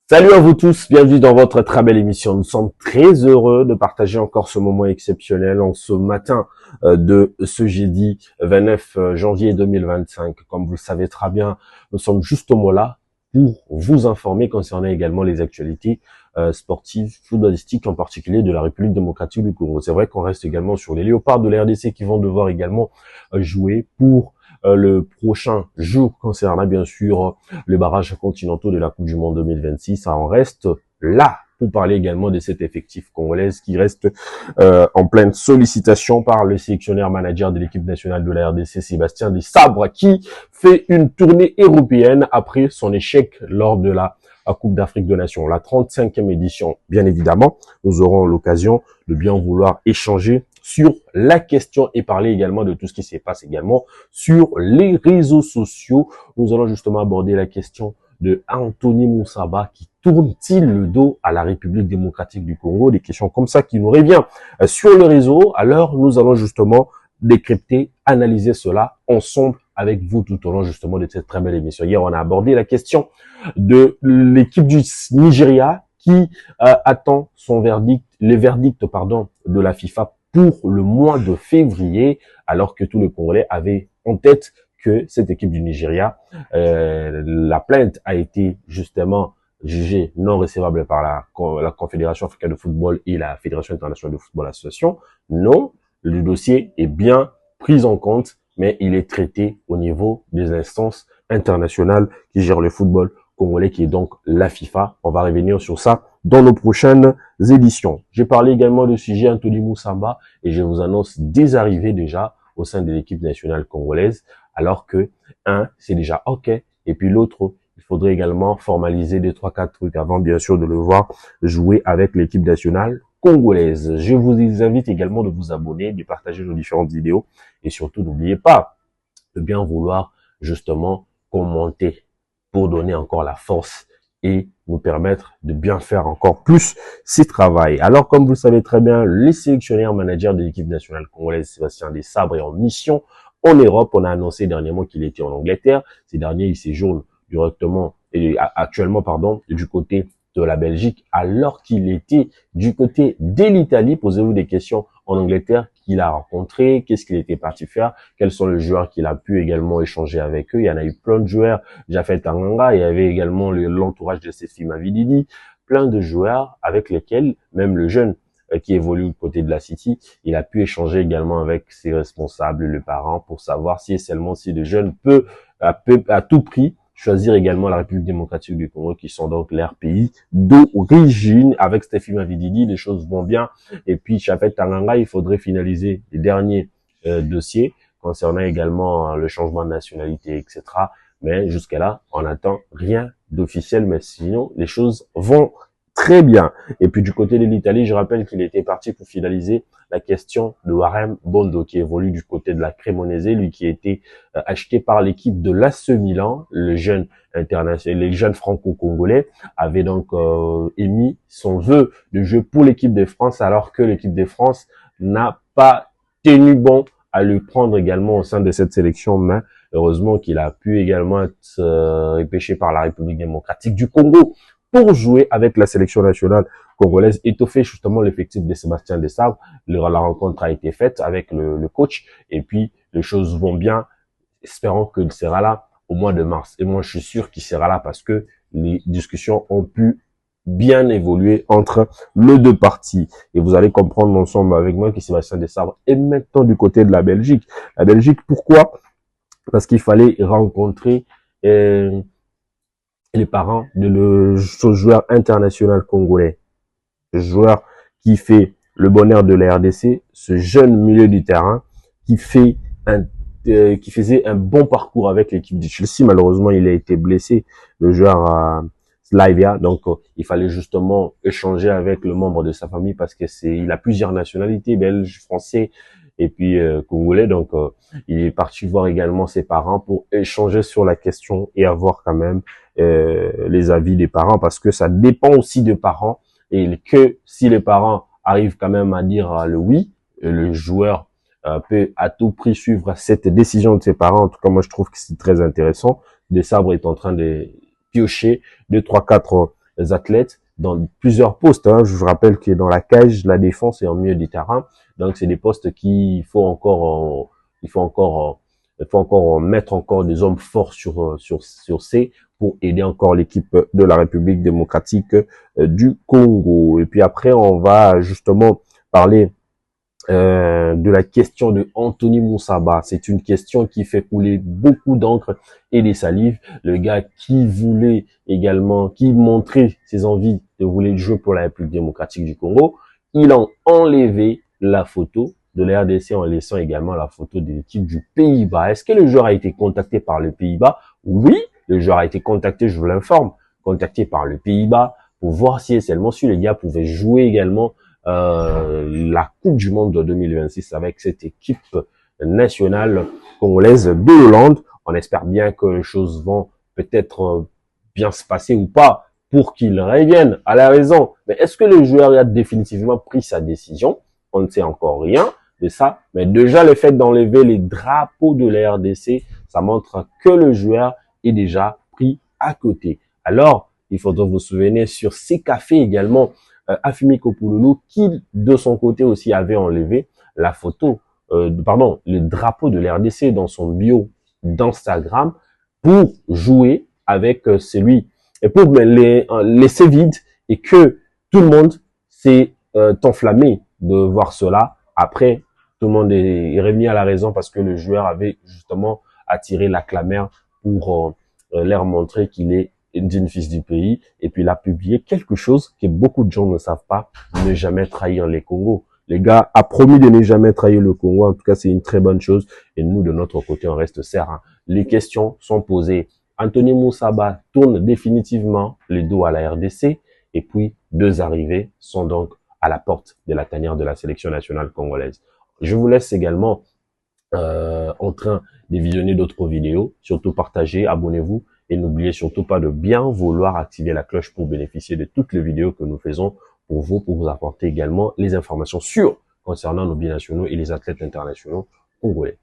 Salut à vous tous, bienvenue dans votre très belle émission. Nous sommes très heureux de partager encore ce moment exceptionnel en ce matin de ce jeudi 29 janvier 2025. Comme vous le savez très bien, nous sommes juste au là pour vous informer concernant également les actualités sportives, footballistiques, en particulier de la République démocratique du Congo. C'est vrai qu'on reste également sur les léopards de la RDC qui vont devoir également jouer pour le prochain jour concernant bien sûr les barrages continentaux de la Coupe du Monde 2026. Ça en reste là pour parler également de cet effectif congolais qui reste en pleine sollicitation par le sélectionneur manager de l'équipe nationale de la RDC, Sébastien Desabre, qui fait une tournée européenne après son échec lors de la Coupe d'Afrique des Nations, la 35e édition. Bien évidemment, nous aurons l'occasion de bien vouloir échanger sur la question et parler également de tout ce qui se passe également sur les réseaux sociaux. Nous allons justement aborder la question de Anthony Moussaba qui tourne-t-il le dos à la République démocratique du Congo? Des questions comme ça qui nous reviennent sur le réseau. Alors, nous allons justement décrypter, analyser cela ensemble avec vous tout au long justement de cette très belle émission. Hier, on a abordé la question de l'équipe du Nigeria qui attend son verdict, les verdicts de la FIFA pour le mois de février, alors que tous les Congolais avaient en tête que cette équipe du Nigeria, la plainte a été justement jugée non recevable par la Confédération africaine de football et la Fédération internationale de football association. Non, le dossier est bien pris en compte, mais il est traité au niveau des instances internationales qui gèrent le football congolais, qui est donc la FIFA. On va revenir sur ça dans nos prochaines éditions. J'ai parlé également du sujet Anthony Moussaba et je vous annonce des arrivées déjà au sein de l'équipe nationale congolaise, alors que un, c'est déjà OK, et puis l'autre, il faudrait également formaliser 2, 3, 4 trucs avant, bien sûr, de le voir jouer avec l'équipe nationale congolaise. Je vous invite également de vous abonner, de partager nos différentes vidéos, et surtout, n'oubliez pas de bien vouloir justement commenter pour donner encore la force et nous permettre de bien faire encore plus ce travail. Alors, comme vous le savez très bien, le sélectionneur manager de l'équipe nationale congolaise, Sébastien Desabre, est en mission en Europe. On a annoncé dernièrement qu'il était en Angleterre. Ces derniers, il séjourne actuellement, du côté de la Belgique, alors qu'il était du côté de l'Italie. Posez-vous des questions en Angleterre, qu'il a rencontré, qu'est-ce qu'il était parti faire, quels sont les joueurs qu'il a pu également échanger avec eux. Il y en a eu plein de joueurs, Japhet Tanganga, il y avait également l'entourage de Sefi Mavididi, plein de joueurs avec lesquels, même le jeune qui évolue du côté de la City, il a pu échanger également avec ses responsables, les parents, pour savoir si et seulement si le jeune peut à tout prix choisir également la République démocratique du Congo, qui sont donc leur pays d'origine. Avec Sefi Mavididi, les choses vont bien. Et puis, Japhet Tanganga, il faudrait finaliser les derniers dossiers concernant également le changement de nationalité, etc. Mais jusqu'à là, on n'attend rien d'officiel, mais sinon, les choses vont très bien. Et puis du côté de l'Italie, je rappelle qu'il était parti pour finaliser la question de Warem Bondo, qui évolue du côté de la Cremonese, lui qui a été acheté par l'équipe de l'AC Milan. Le jeune international, les jeunes franco-congolais avaient donc émis son vœu de jeu pour l'équipe de France, alors que l'équipe de France n'a pas tenu bon à le prendre également au sein de cette sélection, mais heureusement qu'il a pu également être repêché par la République démocratique du Congo pour jouer avec la sélection nationale congolaise, étoffer justement l'effectif de Sébastien Desabre. La rencontre a été faite avec le coach et puis les choses vont bien. Espérons qu'il sera là au mois de mars. Et moi, je suis sûr qu'il sera là parce que les discussions ont pu bien évoluer entre les deux parties. Et vous allez comprendre ensemble avec moi que Sébastien Desabre est maintenant du côté de la Belgique. La Belgique, pourquoi? Parce qu'il fallait rencontrer les parents de ce joueur international congolais, ce joueur qui fait le bonheur de la RDC, ce jeune milieu du terrain qui faisait un bon parcours avec l'équipe du Chelsea. Malheureusement, il a été blessé, le joueur Slavia. Donc, il fallait justement échanger avec le membre de sa famille parce que il a plusieurs nationalités, belge, français et puis congolais. Donc, il est parti voir également ses parents pour échanger sur la question et avoir quand même les avis des parents, parce que ça dépend aussi des parents, et que si les parents arrivent quand même à dire le oui, le joueur peut à tout prix suivre cette décision de ses parents. En tout cas, moi, je trouve que c'est très intéressant. Desabre est en train de piocher 2, 3, 4 athlètes dans plusieurs postes. Hein. Je vous rappelle que dans la cage, la défense et en milieu du terrain. Donc, c'est des postes qu'il faut encore, mettre encore des hommes forts sur ces pour aider encore l'équipe de la République démocratique du Congo. Et puis après, on va justement parler de la question de Anthony Moussaba. C'est une question qui fait couler beaucoup d'encre et des salives. Le gars qui voulait également, qui montrait ses envies de vouloir jouer pour la République démocratique du Congo, il a enlevé la photo de la RDC en laissant également la photo de l'équipe du Pays-Bas. Est-ce que le joueur a été contacté par le Pays-Bas? Oui, le joueur a été contacté, je vous l'informe, contacté par le Pays-Bas pour voir si seulement si les gars pouvaient jouer également la Coupe du Monde de 2026 avec cette équipe nationale congolaise de Hollande. On espère bien que les choses vont peut-être bien se passer ou pas pour qu'ils reviennent à la raison. Mais est-ce que le joueur a définitivement pris sa décision? On ne sait encore rien de ça. Mais déjà, le fait d'enlever les drapeaux de la RDC, ça montre que le joueur est déjà pris à côté. Alors, il faudra vous souvenir sur ces cafés également, Afimi Kopouloulou, qui de son côté aussi avait enlevé la photo, le drapeau de la RDC dans son bio d'Instagram pour jouer avec celui, et pour laisser vide et que tout le monde s'est enflammé de voir cela. Après, tout le monde est revenu à la raison parce que le joueur avait justement attiré la clameur pour leur montrer qu'il est d'une fils du pays, et puis il a publié quelque chose que beaucoup de gens ne savent pas: ne jamais trahir les Congos. Les gars a promis de ne jamais trahir le Congo. En tout cas, c'est une très bonne chose. Et nous, de notre côté, on reste serein. Les questions sont posées. Anthony Moussaba tourne définitivement le dos à la RDC. Et puis, deux arrivées sont donc à la porte de la tanière de la sélection nationale congolaise. Je vous laisse également en train de visionner d'autres vidéos. Surtout partagez, abonnez-vous. Et n'oubliez surtout pas de bien vouloir activer la cloche pour bénéficier de toutes les vidéos que nous faisons pour vous apporter également les informations sûres concernant nos binationaux et les athlètes internationaux congolais.